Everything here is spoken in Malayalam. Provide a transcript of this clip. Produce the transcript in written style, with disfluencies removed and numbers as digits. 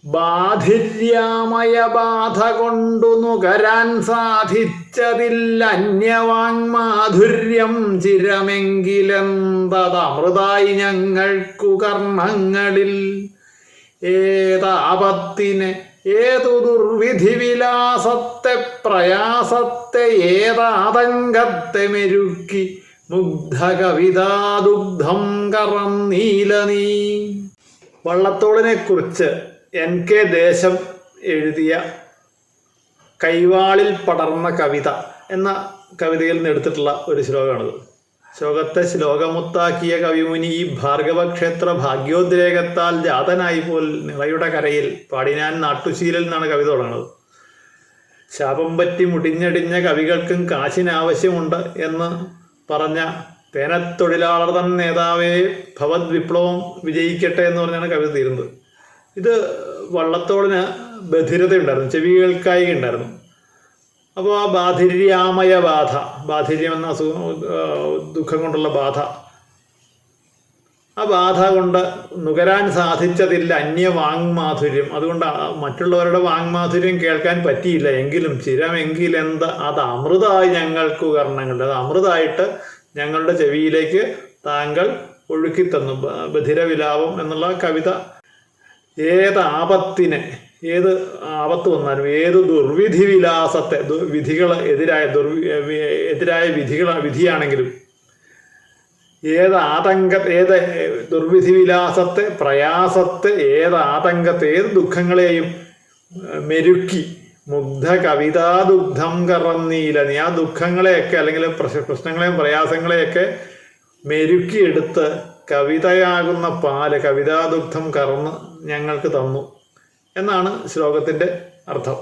ബാധിര്യാമയ ബാധ കൊണ്ടു നുകരാൻ സാധിച്ചതില്ല അന്യവാങ്മാധുര്യം ചിരമെങ്കിലെന്തതമൃതായി ഞങ്ങൾക്കു കർണങ്ങളിൽ. ഏതാപത്തിനെ ഏതു ദുർവിധിവിലാസത്തെ പ്രയാസത്തെ ഏതാതങ്കത്തെ മെരുക്കി മുഗ്ധ കവിതാദുഗ്ധം കറന്നീല നീ. വള്ളത്തോളിനെ കുറിച്ച് NK ദേശം എഴുതിയ കൈവാളിൽ പടർന്ന കവിത എന്ന കവിതയിൽ നിന്ന് എടുത്തിട്ടുള്ള ഒരു ശ്ലോകമാണിത്. ശ്ലോകത്തെ ശ്ലോകമുത്താക്കിയ കവിമുനി ഈ ഭാർഗവക്ഷേത്ര ഭാഗ്യോദ്രേകത്താൽ ജാതനായി പോൽ നിളയുടെ കരയിൽ പാടിനാൻ നാട്ടുശീലിൽ നിന്നാണ് കവിത തുടങ്ങുന്നത്. ശാപം പറ്റി മുടിഞ്ഞടിഞ്ഞ കവികൾക്കും കാശിനാവശ്യമുണ്ട് എന്ന് പറഞ്ഞ തേനത്തൊഴിലാളർ തൻ നേതാവേ ഭവത് വിപ്ലവം വിജയിക്കട്ടെ എന്ന് പറഞ്ഞാണ് കവിത തീരുന്നത്. ഇത് വള്ളത്തോളിന് ബധിരതയുണ്ടായിരുന്നു, ചെവി കേൾക്കായിക ഉണ്ടായിരുന്നു. അപ്പോൾ ആ ബാധിര്യാമയ ബാധ, ബാധിര്യം എന്ന അസുഖം, ദുഃഖം കൊണ്ടുള്ള ബാധ, ആ ബാധ കൊണ്ട് നുകരാൻ സാധിച്ചതില്ല അന്യവാങ്മാധുര്യം. അതുകൊണ്ട് മറ്റുള്ളവരുടെ വാങ്മാധുര്യം കേൾക്കാൻ പറ്റിയില്ല. എങ്കിലും ചിരമെങ്കിലെന്ത് അത് അമൃതായി ഞങ്ങൾക്ക് കർണങ്ങളുണ്ട്, അത് അമൃതായിട്ട് ഞങ്ങളുടെ ചെവിയിലേക്ക് താങ്കൾ ഒഴുക്കിത്തന്നു. ബധിരവിലാപം എന്നുള്ള കവിത ഏത് ആപത്തിനെ, ഏത് ആപത്ത് വന്നാലും, ഏത് ദുർവിധി വിലാസത്തെ, വിധികൾ എതിരായ വിധിയാണെങ്കിലും, ഏത് ദുർവിധി വിലാസത്തെ, പ്രയാസത്തെ, ഏത് ആതങ്കത്തെ, ഏത് ദുഃഖങ്ങളെയും മെരുക്കി മുഗ്ധ കവിതാദുഗ്ധം കറന്നീല നീ. ആ ദുഃഖങ്ങളെയൊക്കെ അല്ലെങ്കിൽ പ്രശ്നങ്ങളെയും പ്രയാസങ്ങളെയൊക്കെ മെരുക്കിയെടുത്ത് കവിതയാകുന്ന പാല്, കവിതാദുഗ്ധം കറന്ന് ഞങ്ങൾക്ക് തന്നു എന്നാണ് ശ്ലോകത്തിൻ്റെ അർത്ഥം.